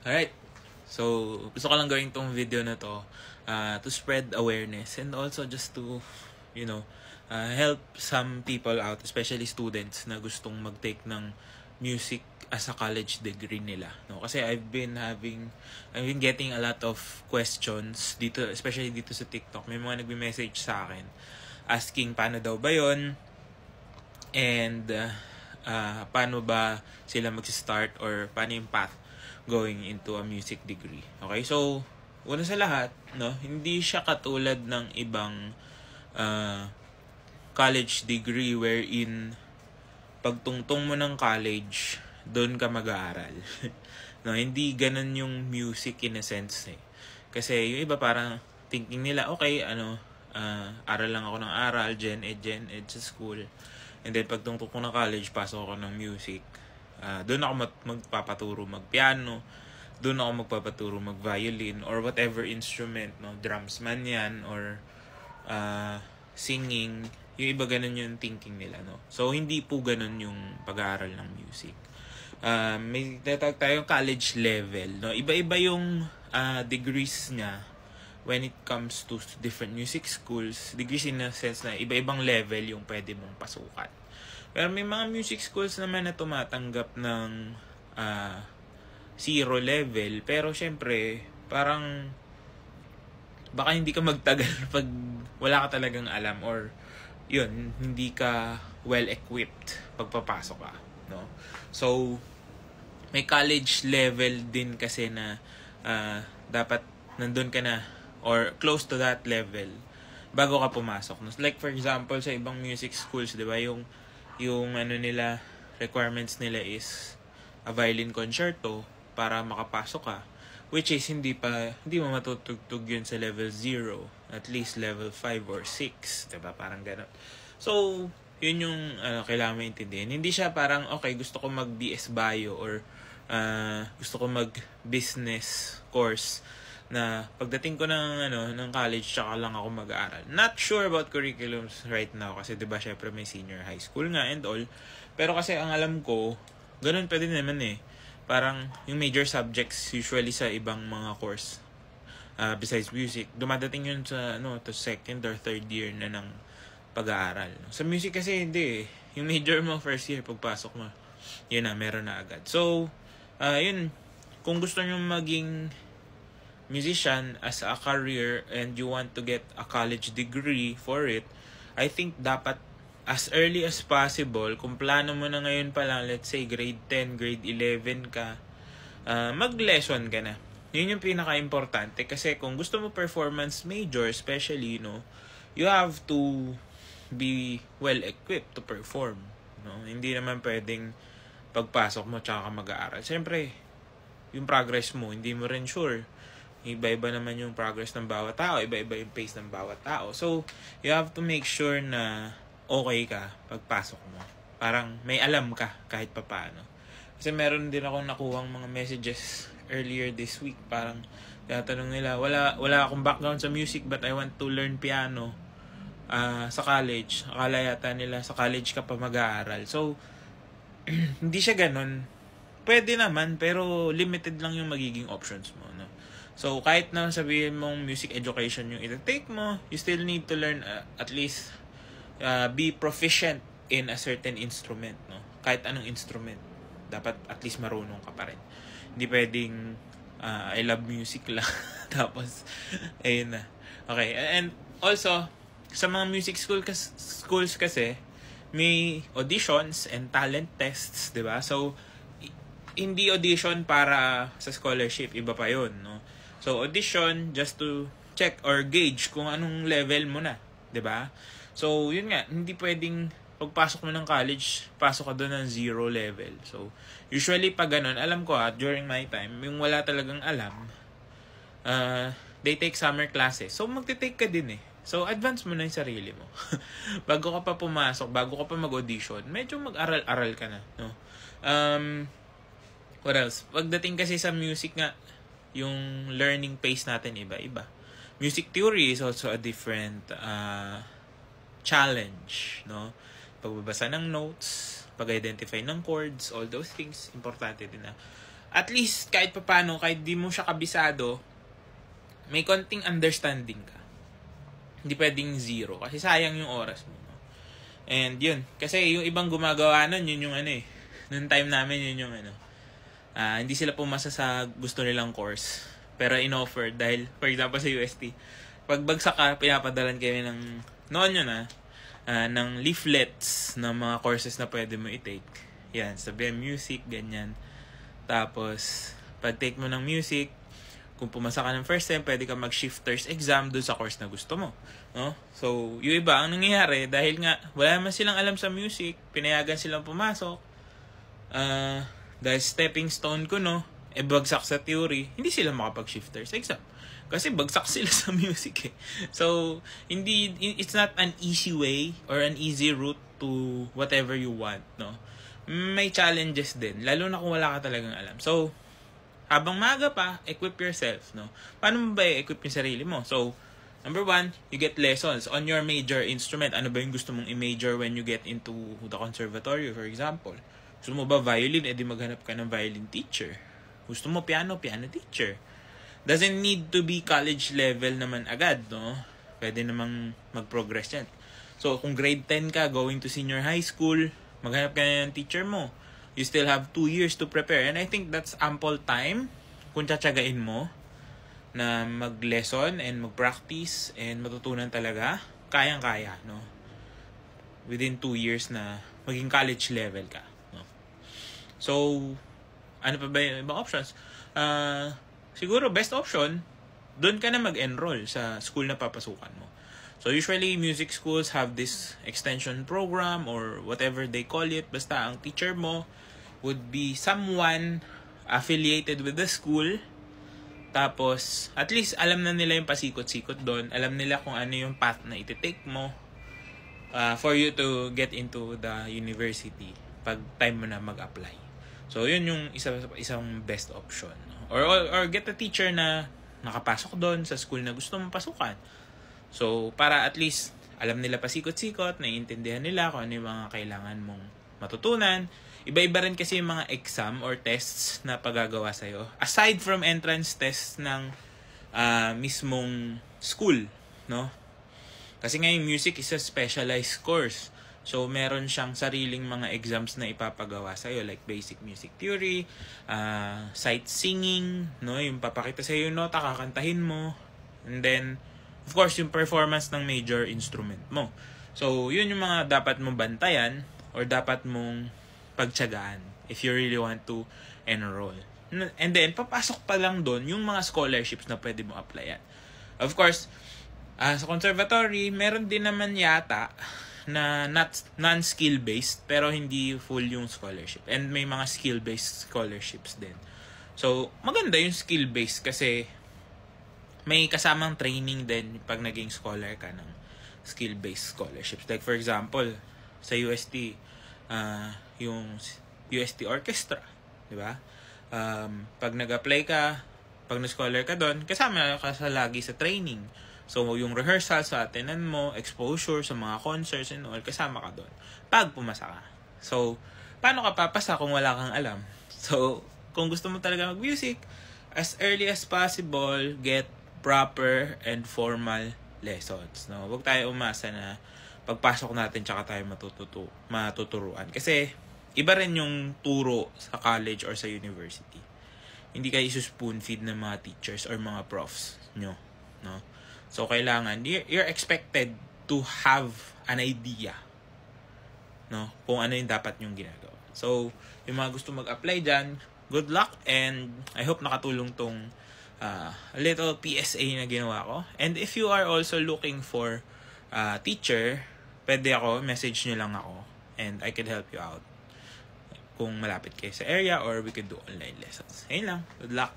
Alright. So, gusto ko lang gawin tong video na to spread awareness and also just to, help some people out, especially students na gustong mag-take ng music as a college degree nila. No? Kasi I've been getting a lot of questions dito, especially dito sa TikTok. May mga nagme-message sa akin asking paano daw ba yon and paano ba sila mag-start or paano yung path going into a music degree. Okay, so una sa lahat, no, hindi siya katulad ng ibang college degree wherein pagtungtong mo ng college, doon ka mag-aaral. No, hindi ganun yung music in a sense eh. Kasi yung iba parang thinking nila, okay, aral lang ako ng aral, gen ed sa school. And then pagtungtong ko ng college, pasok ako ng music. Doon ako magpapaturo mag-piano, doon ako magpapaturo mag-violin or whatever instrument, no, drums man yan or singing. Yung iba ganun yung thinking nila, no. So hindi po ganun yung pag-aaral ng music. May tatawag tayong college level, no. Iba-iba yung degrees niya when it comes to different music schools. Degrees in a sense na iba-ibang level yung pwede mong pasukan. Pero may mga music schools naman na tumatanggap ng 0 level. Pero syempre, parang baka hindi ka magtagal pag wala ka talagang alam or yun, hindi ka well-equipped pagpapasok ka. No? So, may college level din kasi na dapat nandun ka na or close to that level bago ka pumasok. No? Like for example, sa ibang music schools, di ba, yung nila, requirements nila is a violin concerto para makapasok ka. Which is, hindi mo matutugtog yun sa level 0. At least level 5 or 6. Diba? Parang gano'n. So, yun yung kailangan mo intindihin. Hindi siya parang, okay, gusto ko mag-BS Bio or gusto ko mag-business course na pagdating ko ng college, tsaka lang ako mag-aaral. Not sure about curriculums right now kasi diba syempre may senior high school nga and all. Pero kasi ang alam ko, ganun pwede naman eh. Parang yung major subjects usually sa ibang mga course besides music, dumadating yun sa to second or third year na ng pag-aaral. Sa music kasi hindi eh. Yung major mo first year pagpasok mo, yun na, meron na agad. So, yun, kung gusto nyo maging musician as a career and you want to get a college degree for it, I think dapat as early as possible, kung plano mo na ngayon pa lang, let's say grade 10, grade 11 ka, mag-lesson ka na. Yun yung pinaka-importante kasi kung gusto mo performance major, especially, you have to be well-equipped to perform. No? Hindi naman pwedeng pagpasok mo tsaka ka mag-aaral. Siyempre, yung progress mo, hindi mo rin sure. Iba-iba naman yung progress ng bawat tao, iba-iba yung pace ng bawat tao. So, you have to make sure na okay ka pagpasok mo. Parang may alam ka kahit papaano. Kasi meron din akong nakuhang mga messages earlier this week. Parang tinatanong nila, wala akong background sa music but I want to learn piano sa college. Akala yata nila sa college ka pa mag-aaral. So, hindi siya ganun. Pwede naman, pero limited lang yung magiging options mo. No? So, kahit na sabihin mong music education yung ita-take mo, you still need to learn at least be proficient in a certain instrument, no? Kahit anong instrument, dapat at least marunong ka pa rin. Hindi pwedeng I love music lang tapos ayun na. Okay, and also sa mga music schools kasi may auditions and talent tests, 'di ba? So hindi audition para sa scholarship, iba pa 'yon, no? So audition just to check or gauge kung anong level mo na, 'di ba? So, yun nga, hindi pwedeng pagpasok mo ng college, pasok ka doon ng 0 level. So, usually pag ganun, alam ko during my time, yung wala talagang alam, they take summer classes. So, magte-take ka din eh. So, advance mo na yung sarili mo. Bago ka pa pumasok, bago ka pa mag-audition, medyo mag-aral-aral ka na. No? What else? Pagdating kasi sa music nga, yung learning pace natin iba-iba. Music theory is also a different challenge, no? Pagbabasa ng notes, pag-identify ng chords, all those things, importante din na at least kahit papano, kahit di mo siya kabisado, may konting understanding ka. Hindi pwedeng zero kasi sayang yung oras mo. No? And yun, kasi yung ibang gumagawa nun, yun yung ano eh. Noong time namin, yun yung ano. Hindi sila pumasa sa gusto nilang course. Pero in-offer dahil, for example sa UST, pag bagsak ka, pinapadalan kayo ng, noon yun ng leaflets ng mga courses na pwede mo i-take. Yan, sabihin music, ganyan. Tapos, pag take mo ng music, kung pumasa ka ng first time, pwede ka mag-shifters exam dun sa course na gusto mo. No? So, yung iba, ang nangyayari, dahil nga, wala naman silang alam sa music, pinayagan silang pumasok, dahil stepping stone ko, no, bagsak sa theory, hindi sila makapag-shifters exam. Kasi bagsak sila sa music eh. So, it's not an easy way or an easy route to whatever you want, no? May challenges din, lalo na kung wala ka talagang alam. So, habang maaga pa, equip yourself, no? Paano mo ba i-equip yung sarili mo? So, number 1, you get lessons on your major instrument. Ano ba yung gusto mong i-major when you get into the conservatory, for example? Gusto mo ba violin? Edi maghanap ka ng violin teacher. Gusto mo piano teacher. Doesn't need to be college level naman agad, no? Pwede namang mag-progress yan. So, kung grade 10 ka, going to senior high school, maghanap ka na ng teacher mo. You still have 2 years to prepare. And I think that's ample time kung tsatsagain mo na mag-lesson and mag-practice and matutunan talaga. Kayang-kaya, no? Within 2 years na maging college level ka, no? So, ano pa ba yung ibang options? Siguro, best option, doon ka na mag-enroll sa school na papasukan mo. So, usually, music schools have this extension program or whatever they call it. Basta, ang teacher mo would be someone affiliated with the school. Tapos, at least, alam na nila yung pasikot-sikot doon. Alam nila kung ano yung path na iti-take mo for you to get into the university pag time mo na mag-apply. So, yun yung isang best option. Or get a teacher na nakapasok doon sa school na gusto mong pasukan. So, para at least alam nila pasikot-sikot, naiintindihan nila kung ano yung mga kailangan mong matutunan. Iba-iba rin kasi yung mga exam or tests na pagagawa sa'yo. Aside from entrance tests ng mismong school, no? Kasi ngayon, music is a specialized course. So, meron siyang sariling mga exams na ipapagawa sa'yo, like basic music theory, sight singing, no? Yung papakita sa'yo yung nota, kakantahin mo. And then, of course, yung performance ng major instrument mo. So, yun yung mga dapat mong bantayan or dapat mong pagtiyagaan if you really want to enroll. And then, papasok pa lang doon yung mga scholarships na pwede mo applyan. Of course, sa conservatory, meron din naman yata na non-skill-based pero hindi full yung scholarship. And may mga skill-based scholarships din. So, maganda yung skill-based kasi may kasamang training din pag naging scholar ka ng skill-based scholarships. Like for example, sa UST, yung UST Orchestra, di ba? Pag nag-apply ka, pag na-scholar ka doon, kasama ka sa lagi sa training. So, yung rehearsal sa attendance mo, exposure sa mga concerts and all, kasama ka doon. Pag pumasa ka. So, paano ka papasa kung wala kang alam? So, kung gusto mo talaga mag-music, as early as possible, get proper and formal lessons. No? Huwag tayo umasa na pagpasok natin tsaka tayo matuturuan. Kasi, iba rin yung turo sa college or sa university. Hindi kayo spoon feed ng mga teachers or mga profs nyo. No? So, kailangan, you're expected to have an idea, no, kung ano yung dapat nyong ginagawa. So, yung mga gusto mag-apply dyan, good luck and I hope nakatulong tong little PSA na ginawa ko. And if you are also looking for teacher, pwede message nyo lang ako and I can help you out kung malapit kayo sa area or we could do online lessons. Ayun lang. Good luck!